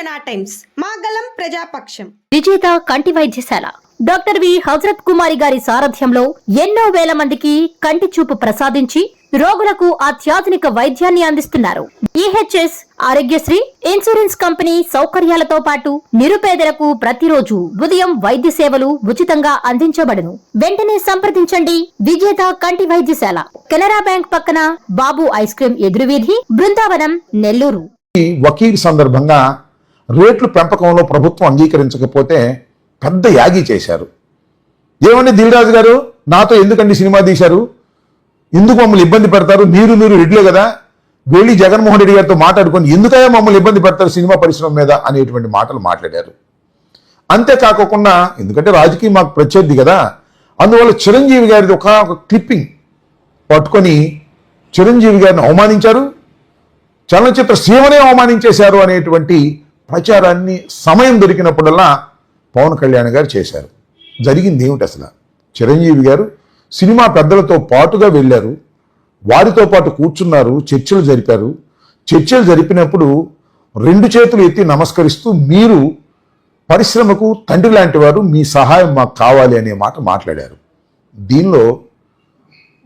జనా టైమ్స్ మాగలం ప్రజాపక్షం. విజేత కంటి వైద్యశాల డాక్టర్ వి హజరత్ కుమారి గారి సారథ్యంలో ఎన్నో వేల మందికి కంటి చూపు ప్రసాదించి రోగులకు అత్యాధునిక వైద్యాన్ని అందిస్తున్నారు. ఈహెచ్ఎస్ ఆరోగ్యశ్రీ ఇన్సూరెన్స్ కంపెనీ సౌకర్యాలతో పాటు నిరుపేదలకు ప్రతిరోజు ఉదయం వైద్య సేవలు ఉచితంగా అందించబడును. వెంటనే సంప్రదించండి. విజేత కంటి వైద్యశాల, కెనరా బ్యాంక్ పక్కన, బాబు ఐస్ క్రీమ్ ఎదురువీధి, బృందావనం, నెల్లూరు. వకీల్ సందర్భంగా రేట్లు పెంపకంలో ప్రభుత్వం అంగీకరించకపోతే పెద్ద యాగి చేశారు. ఏమండి దిల్రాజు గారు, నాతో ఎందుకండి సినిమా తీశారు, ఎందుకు మమ్మల్ని ఇబ్బంది పెడతారు, మీరు రెడ్లే కదా, వెళ్ళి జగన్మోహన్ రెడ్డి గారితో మాట్లాడుకొని ఎందుకయ్యా మమ్మల్ని ఇబ్బంది పెడతారు సినిమా పరిశ్రమ మీద అనేటువంటి మాటలు మాట్లాడారు. అంతేకాకుండా ఎందుకంటే రాజకీయం మాకు ప్రత్యర్థి కదా, అందువల్ల చిరంజీవి గారిది ఒక క్లిప్పింగ్ పట్టుకొని చిరంజీవి గారిని అవమానించారు, చలనచిత్ర సీమనే అవమానించేశారు అనేటువంటి ప్రచారాన్ని సమయం దొరికినప్పుడల్లా పవన్ కళ్యాణ్ గారు చేశారు. జరిగింది ఏమిటి అసలు? చిరంజీవి గారు సినిమా పెద్దలతో పాటుగా వెళ్ళారు, వారితో పాటు కూర్చున్నారు, చర్చలు జరిపారు. చర్చలు జరిపినప్పుడు రెండు చేతులు ఎత్తి నమస్కరిస్తూ మీరు పరిశ్రమకు తండ్రి లాంటి వారు, మీ సహాయం మాకు కావాలి అనే మాట మాట్లాడారు. దీనిలో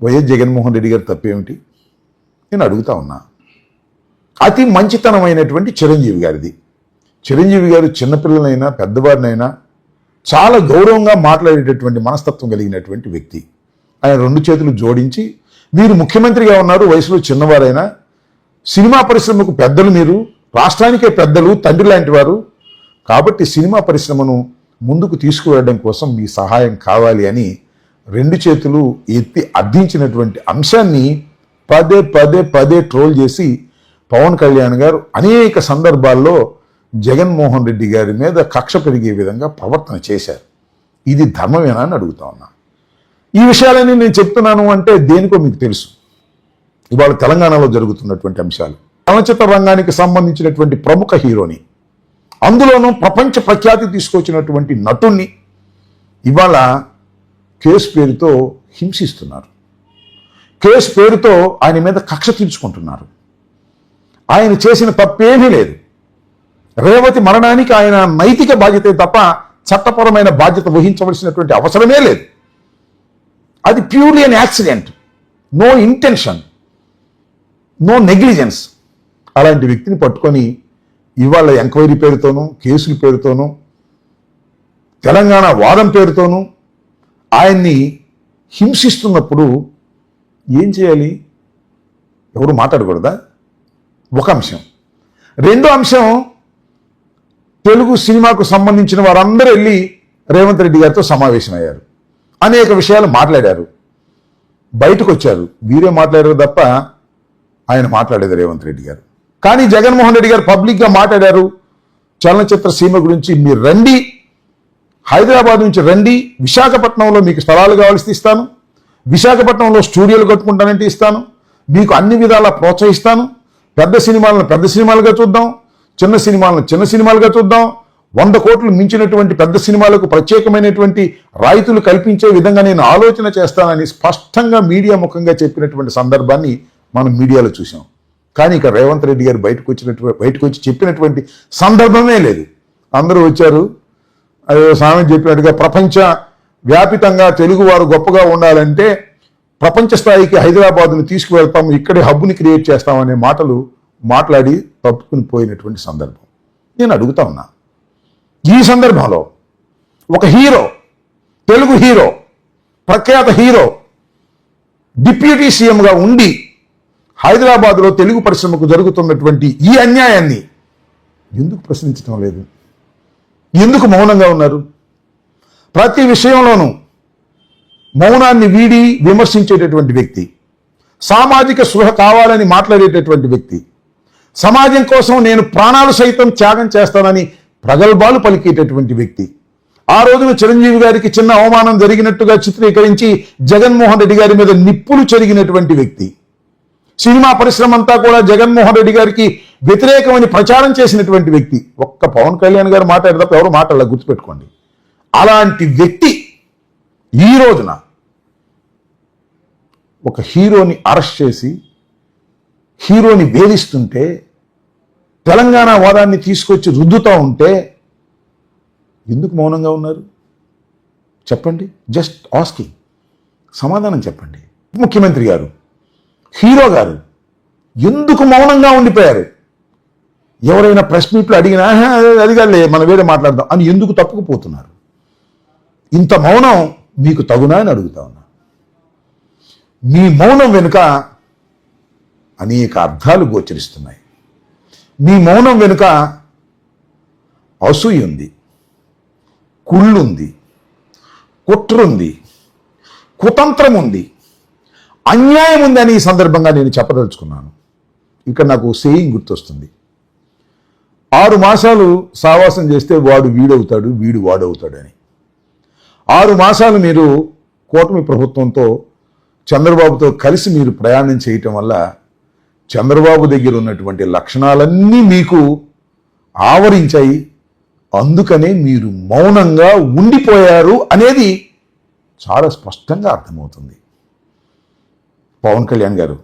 వైఎస్ జగన్మోహన్ రెడ్డి గారు తప్పేమిటి నేను అడుగుతా ఉన్నా. అతి మంచితనమైనటువంటి చిరంజీవి గారిది. చిరంజీవి గారు చిన్నపిల్లలైనా పెద్దవారినైనా చాలా గౌరవంగా మాట్లాడేటటువంటి మనస్తత్వం కలిగినటువంటి వ్యక్తి. ఆయన రెండు చేతులు జోడించి, మీరు ముఖ్యమంత్రిగా ఉన్నారు, వయసులో చిన్నవారైనా సినిమా పరిశ్రమకు పెద్దలు, మీరు రాష్ట్రానికే పెద్దలు, తండ్రి లాంటి వారు, కాబట్టి సినిమా పరిశ్రమను ముందుకు తీసుకువెళ్ళడం కోసం మీ సహాయం కావాలి అని రెండు చేతులు ఎత్తి అర్థించినటువంటి అంశాన్ని పదే పదే పదే ట్రోల్ చేసి పవన్ కళ్యాణ్ గారు అనేక సందర్భాల్లో జగన్మోహన్ రెడ్డి గారి మీద కక్ష పెరిగే విధంగా ప్రవర్తన చేశారు. ఇది ధర్మమేనా అని అడుగుతా ఉన్నా. ఈ విషయాలన్నీ నేను చెప్తున్నాను అంటే దేనికో మీకు తెలుసు. ఇవాళ తెలంగాణలో జరుగుతున్నటువంటి అంశాలు, చలనచిత్ర రంగానికి సంబంధించినటువంటి ప్రముఖ హీరోని, అందులోనూ ప్రపంచ ప్రఖ్యాతి తీసుకొచ్చినటువంటి నటుణ్ణి ఇవాళ కేసు పేరుతో హింసిస్తున్నారు. కేసు పేరుతో ఆయన మీద కక్ష తీర్చుకుంటున్నారు. ఆయన చేసిన తప్పేమీ లేదు. రేవతి మరణానికి ఆయన నైతిక బాధ్యతే తప్ప చట్టపరమైన బాధ్యత వహించవలసినటువంటి అవసరమే లేదు. అది purely an accident, no intention, no negligence. అలాంటి వ్యక్తిని పట్టుకొని ఇవాళ ఎంక్వైరీ పేరుతోనూ, కేసుల పేరుతోనూ, తెలంగాణ వాదం పేరుతోనూ ఆయన్ని హింసిస్తున్నప్పుడు ఏం చేయాలి? ఎవరు మాట్లాడకూడదా? ఒక అంశం. రెండో అంశం, తెలుగు సినిమాకు సంబంధించిన వారందరూ వెళ్ళి రేవంత్ రెడ్డి గారితో సమావేశమయ్యారు, అనేక విషయాలు మాట్లాడారు, బయటకు వచ్చారు. వీరే మాట్లాడారు తప్ప ఆయన మాట్లాడేది రేవంత్ రెడ్డి గారు. కానీ జగన్మోహన్ రెడ్డి గారు పబ్లిక్గా మాట్లాడారు. చలనచిత్ర సీమ గురించి మీరు రండి, హైదరాబాద్ నుంచి రండి, విశాఖపట్నంలో మీకు స్థలాలు కావాల్సి ఇస్తాను, విశాఖపట్నంలో స్టూడియోలు కట్టుకుంటానంటే ఇస్తాను, మీకు అన్ని విధాలా ప్రోత్సహిస్తాను, పెద్ద సినిమాలను పెద్ద సినిమాలుగా చూద్దాం, చిన్న సినిమాలను చిన్న సినిమాలుగా చూద్దాం, 100 కోట్లు మించినటువంటి పెద్ద సినిమాలకు ప్రత్యేకమైనటువంటి రాయితీలు కల్పించే విధంగా నేను ఆలోచన చేస్తానని స్పష్టంగా మీడియా ముఖంగా చెప్పినటువంటి సందర్భాన్ని మనం మీడియాలో చూసాం. కానీ ఇక రేవంత్ రెడ్డి గారు బయటకు వచ్చి చెప్పినటువంటి సందర్భమే లేదు. అందరూ వచ్చారు, అదే సామెత చెప్పినట్టుగా ప్రపంచ వ్యాపితంగా తెలుగువారు గొప్పగా ఉండాలంటే ప్రపంచ స్థాయికి హైదరాబాద్ను తీసుకువెళ్తాము, ఇక్కడే హబ్బుని క్రియేట్ చేస్తామనే మాటలు మాట్లాడి తప్పుకుని పోయినటువంటి సందర్భం. నేను అడుగుతా ఉన్నా, ఈ సందర్భంలో ఒక హీరో, తెలుగు హీరో, ప్రఖ్యాత హీరో, డిప్యూటీ సీఎంగా ఉండి హైదరాబాద్లో తెలుగు పరిశ్రమకు జరుగుతున్నటువంటి ఈ అన్యాయాన్ని ఎందుకు ప్రశ్నించడం లేదు? ఎందుకు మౌనంగా ఉన్నారు? ప్రతి విషయంలోనూ మౌనాన్ని వీడి విమర్శించేటటువంటి వ్యక్తి, సామాజిక స్పృహ కావాలని మాట్లాడేటటువంటి వ్యక్తి, సమాజం కోసం నేను ప్రాణాలు సైతం త్యాగం చేస్తానని ప్రగల్భాలు పలికేటటువంటి వ్యక్తి, ఆ రోజున చిరంజీవి గారికి చిన్న అవమానం జరిగినట్టుగా చిత్రీకరించి జగన్మోహన్ రెడ్డి గారి మీద నిప్పులు చెరిగినటువంటి వ్యక్తి, సినిమా పరిశ్రమ అంతా కూడా జగన్మోహన్ రెడ్డి గారికి వ్యతిరేకమని ప్రచారం చేసినటువంటి వ్యక్తి. ఒక్క పవన్ కళ్యాణ్ గారు మాట్లాడే తప్ప ఎవరు మాట్లాడాలి, గుర్తుపెట్టుకోండి. అలాంటి వ్యక్తి ఈ రోజున ఒక హీరోని అరెస్ట్ చేసి హీరోని వేధిస్తుంటే తెలంగాణ వాదాన్ని తీసుకొచ్చి రుద్దుతూ ఉంటే ఎందుకు మౌనంగా ఉన్నారు చెప్పండి? జస్ట్ ఆస్కింగ్, సమాధానం చెప్పండి. ముఖ్యమంత్రి గారు, హీరో గారు ఎందుకు మౌనంగా ఉండిపోయారు? ఎవరైనా ప్రెస్ మీట్లు అడిగినా అది కాదులే మనం వేరే మాట్లాడదాం అని ఎందుకు తప్పుకుపోతున్నారు? ఇంత మౌనం మీకు తగునా అని అడుగుతా ఉన్నా. మీ మౌనం వెనుక అనేక అర్థాలు గోచరిస్తున్నాయి. మీ మౌనం వెనుక అసూయ ఉంది, కుళ్ళుంది, కుట్రుంది, కుతంత్రం ఉంది, అన్యాయం ఉంది అని ఈ సందర్భంగా నేను చెప్పదలుచుకున్నాను. ఇక్కడ నాకు సేయింగ్ గుర్తొస్తుంది. 6 మాసాలు సావాసం చేస్తే వాడు వీడవుతాడు, వీడు వాడవుతాడు అని. 6 మాసాలు మీరు కూటమి ప్రభుత్వంతో చంద్రబాబుతో కలిసి మీరు ప్రయాణం చేయటం వల్ల చంద్రబాబు దగ్గర ఉన్నటువంటి లక్షణాలన్నీ మీకు ఆవరించాయి. అందుకనే మీరు మౌనంగా ఉండిపోయారు అనేది చాలా స్పష్టంగా అర్థమవుతుంది. పవన్ కళ్యాణ్ గారు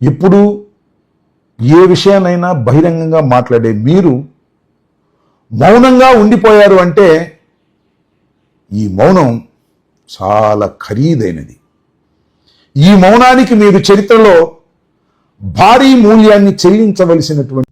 ఇప్పుడు ఏ విషయాన్నైనా బహిరంగంగా మాట్లాడే మీరు మౌనంగా ఉండిపోయారు అంటే ఈ మౌనం చాలా ఖరీదైనది. ఈ మౌనానికి మీరు చరిత్రలో భారీ మూల్యాన్ని చెల్లించవలసినటువంటి